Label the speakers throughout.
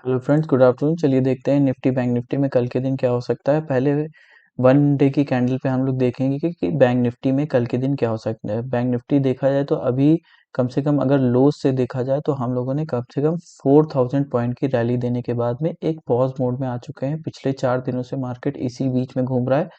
Speaker 1: Hello friends, good afternoon. चलिए देखते हैं निफ्टी बैंक निफ्टी में कल के दिन क्या हो सकता है। पहले वन डे की कैंडल पे हम लोग देखेंगे कि बैंक निफ्टी में कल के दिन क्या हो सकता है। बैंक निफ्टी देखा जाए तो अभी कम से कम अगर लोज से देखा जाए तो हम लोगों ने कम से कम 4000 पॉइंट की रैली देने के बाद में एक पॉज मोड में आ चुके हैं। पिछले 4 दिनों से मार्केट इसी बीच में घूम रहा है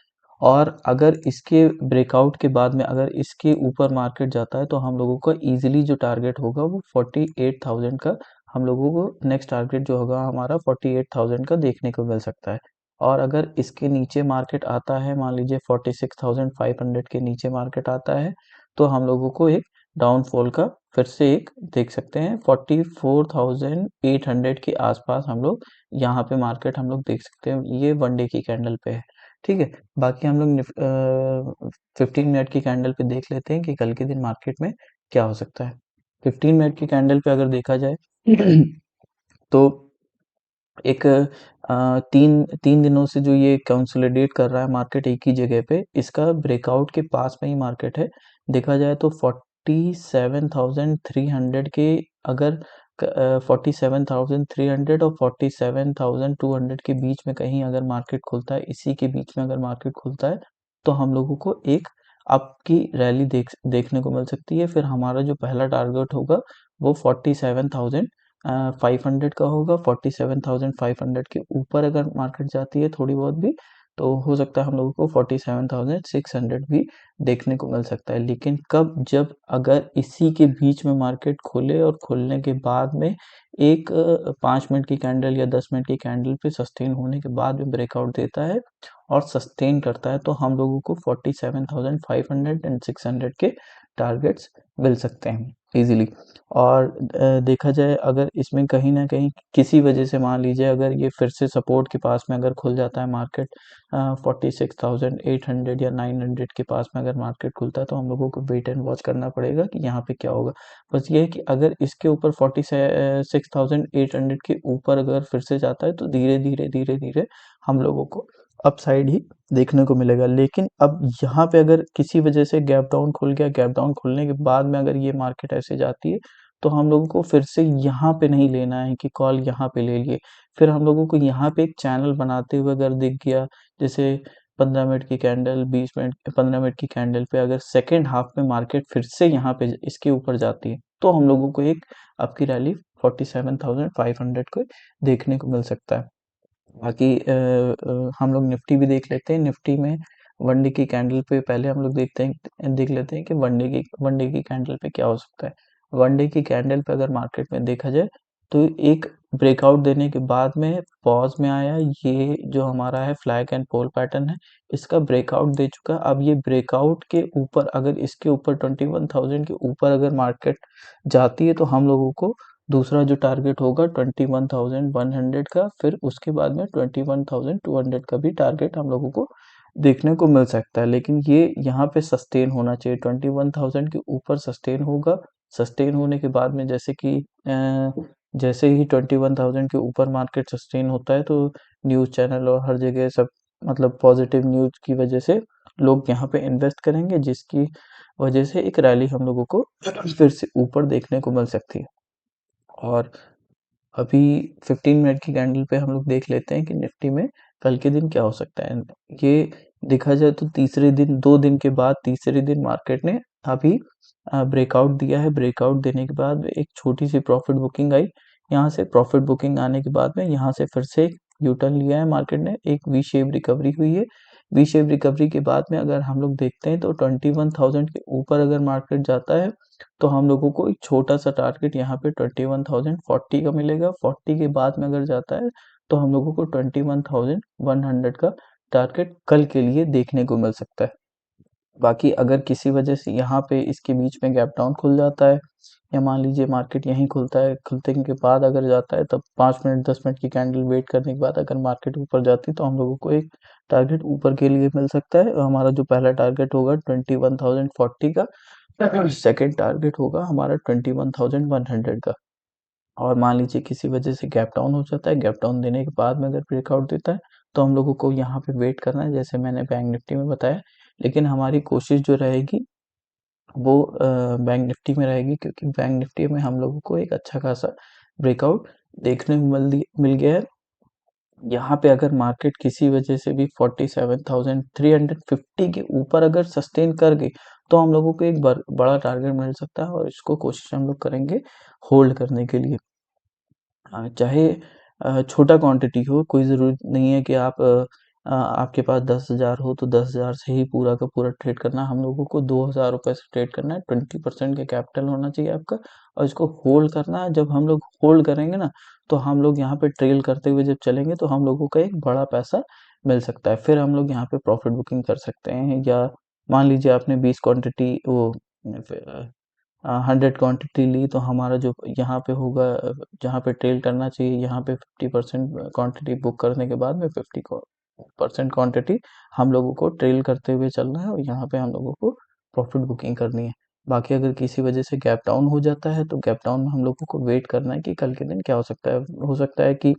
Speaker 1: और अगर इसके ब्रेकआउट के बाद में अगर इसके ऊपर मार्केट जाता है तो हम लोगों का इजीली जो टारगेट होगा वो 48,000 का हम लोगों को नेक्स्ट टारगेट जो होगा हमारा 48,000 का देखने को मिल सकता है। और अगर इसके नीचे मार्केट आता है, मान लीजिए 46,500 के नीचे मार्केट आता है, तो हम लोगों को एक डाउनफॉल का फिर से एक देख सकते हैं। 44,800 के आसपास हम लोग यहाँ पे मार्केट हम लोग देख सकते हैं। ये वन डे की कैंडल पे है, ठीक है। बाकी हम लोग 15 मिनट की कैंडल पे देख लेते हैं कि कल के दिन मार्केट में क्या हो सकता है। 15 मिनट की कैंडल पे अगर देखा जाए तो एक तीन तीन दिनों से जो ये कंसोलिडेट कर रहा है मार्केट एक ही जगह पे, इसका ब्रेकआउट के पास में ही मार्केट है। देखा जाए तो 47,300 के अगर 47,300 और 47,200 के बीच में कहीं अगर मार्केट खुलता है, इसी के बीच में अगर मार्केट खुलता है तो हम लोगों को एक अप की रैली देखने को मिल सकती है। फिर हमारा जो पहला टारगेट होगा वो 47,500 का होगा। 47,500 के ऊपर अगर मार्केट जाती है थोड़ी बहुत भी, तो हो सकता है हम लोगों को 47,600 भी देखने को मिल सकता है। लेकिन कब, जब अगर इसी के बीच में मार्केट खुले और खुलने के बाद में एक 5 मिनट की कैंडल या 10 मिनट की कैंडल पे सस्टेन होने के बाद में ब्रेकआउट देता है और सस्टेन करता है, तो हम लोगों को 47,500 एंड 600 के टारगेट्स मिल सकते हैं इजीली। और देखा जाए अगर इसमें कहीं न कहीं किसी वजह से मान लीजिए अगर ये फिर से सपोर्ट के पास में अगर खुल जाता है मार्केट, 46,800 या 900 के पास में अगर मार्केट खुलता है, तो हम लोगों को वेट एंड वॉच करना पड़ेगा कि यहाँ पे क्या होगा। बस ये है कि अगर इसके ऊपर 46,800 के ऊपर अगर फिर से जाता है तो धीरे-धीरे हम लोगों को अपसाइड ही देखने को मिलेगा। लेकिन अब यहाँ पे अगर किसी वजह से गैप डाउन खुल गया, गैप डाउन खुलने के बाद में अगर ये मार्केट ऐसे जाती है, तो हम लोगों को फिर से यहाँ पे नहीं लेना है कि कॉल यहाँ पे ले लिए। फिर हम लोगों को यहाँ पे एक चैनल बनाते हुए अगर दिख गया, जैसे 15 मिनट की कैंडल, 20 मिनट 15 मिनट की कैंडल पे अगर सेकेंड हाफ में मार्केट फिर से यहाँ पे इसके ऊपर जाती है, तो हम लोगों को एक आपकी रैली 47,500 को देखने को मिल सकता है। बाकी हम लोग निफ्टी भी देख लेते हैं। निफ्टी में वन डे की कैंडल पे पहले हम लोग देख लेते हैं कि वन डे की कैंडल पे क्या हो सकता है। वन डे की कैंडल पे अगर मार्केट में देखा जाए तो एक ब्रेकआउट देने के बाद में पॉज में आया। ये जो हमारा है फ्लैग एंड पोल पैटर्न है, इसका ब्रेकआउट दे चुका। अब ये ब्रेकआउट के ऊपर अगर इसके ऊपर 21,000 के ऊपर अगर मार्केट जाती है तो हम लोगों को दूसरा जो टारगेट होगा 21,100 का, फिर उसके बाद में 21,200 का भी टारगेट हम लोगों को देखने को मिल सकता है। लेकिन ये यहाँ पे सस्टेन होना चाहिए, 21,000 के ऊपर सस्टेन होगा। सस्टेन होने के बाद में जैसे ही 21,000 के ऊपर मार्केट सस्टेन होता है तो न्यूज़ चैनल और हर जगह सब मतलब पॉजिटिव न्यूज़ की वजह से लोग यहाँ पे इन्वेस्ट करेंगे, जिसकी वजह से एक रैली हम लोगों को फिर से ऊपर देखने को मिल सकती है। और अभी 15 मिनट की कैंडल पे हम लोग देख लेते हैं कि निफ्टी में कल के दिन क्या हो सकता है। ये देखा जाए तो तीसरे दिन, 2 दिन के बाद तीसरे दिन मार्केट ने अभी ब्रेकआउट दिया है। ब्रेकआउट देने के बाद एक छोटी सी प्रॉफिट बुकिंग आई। यहाँ से प्रॉफिट बुकिंग आने के बाद में यहाँ से फिर से यू टर्न लिया है मार्केट ने, एक वी शेप रिकवरी हुई है। वी शेप रिकवरी के बाद में अगर हम लोग देखते हैं तो 21,000 के ऊपर अगर मार्केट जाता है तो हम लोगों को एक छोटा-सा टारगेट यहाँ पे 21,040 का मिलेगा। 40 के बाद में अगर जाता है तो हम लोगों को 21,100 का टारगेट कल के लिए देखने को मिल सकता है। बाकी अगर किसी वजह से यहाँ पे इसके बीच में गैप डाउन खुल जाता है या मान लीजिए मार्केट यहीं खुलता है, खुलने के बाद अगर जाता है तब 5 मिनट 10 मिनट की कैंडल वेट करने के बाद अगर मार्केट ऊपर जाती है तो हम लोगों को एक टारगेट ऊपर के लिए मिल सकता है। हमारा जो पहला टारगेट होगा 21,040 का, सेकंड टारगेट होगा हमारा 21,100 का। और मान लीजिए किसी वजह से गैप डाउन हो जाता है, गैप डाउन देने के बाद में अगर ब्रेकआउट देता है तो हम लोगों को यहाँ पे वेट करना है, जैसे मैंने बैंक निफ्टी में बताया। लेकिन हमारी कोशिश जो रहेगी वो बैंक निफ्टी में रहेगी, क्योंकि बैंक निफ्टी में हम लोगों को एक अच्छा खासा ब्रेकआउट देखने को मिल गया है। यहाँ पे अगर मार्केट किसी वजह से भी 47,350 के ऊपर अगर सस्टेन कर गई, तो हम लोगों को एक बड़ा टारगेट मिल सकता है और इसको कोशिश हम लोग करेंगे होल्ड करने के लिए। चाहे छोटा क्वांटिटी हो, कोई ज़रूरत नहीं है कि आपके पास 10,000 हो तो 10,000 से ही पूरा का पूरा ट्रेड करना है। हम लोगों को 2,000 रुपए से ट्रेड करना है, 20% का कैपिटल होना चाहिए आपका और इसको होल्ड करना है। जब हम लोग होल्ड करेंगे ना, तो हम लोग यहाँ पे ट्रेल करते हुए जब चलेंगे तो हम लोगों को एक बड़ा पैसा मिल सकता है। फिर हम लोग यहाँ पे प्रॉफिट बुकिंग कर सकते हैं, या मान लीजिए आपने 20 क्वांटिटी वो 100 क्वांटिटी ली, तो हमारा जो यहाँ पे होगा, जहाँ पे ट्रेल करना चाहिए, यहाँ पे 50% क्वांटिटी बुक करने के बाद में 50% क्वांटिटी हम लोगों को ट्रेल करते हुए चलना है और यहाँ पे हम लोगों को प्रॉफिट बुकिंग करनी है। बाकी अगर किसी वजह से गैप डाउन हो जाता है, तो गैप डाउन में हम लोगों को वेट करना है कि कल के दिन क्या हो सकता है। हो सकता है कि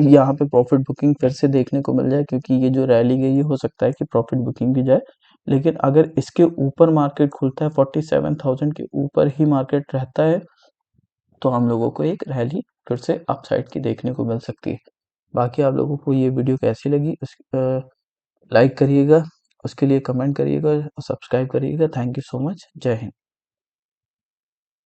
Speaker 1: यहाँ पे प्रॉफिट बुकिंग फिर से देखने को मिल जाए, क्योंकि ये जो रैली गई है, हो सकता है कि प्रॉफिट बुकिंग भी जाए। लेकिन अगर इसके ऊपर मार्केट खुलता है, 47,000 के ऊपर ही मार्केट रहता है, तो हम लोगों को एक रैली फिर से अपसाइड की देखने को मिल सकती है। बाकी आप लोगों को ये वीडियो कैसी लगी, लाइक करिएगा, उसके लिए कमेंट करिएगा और सब्सक्राइब करिएगा। Thank you so much. जय हिंद।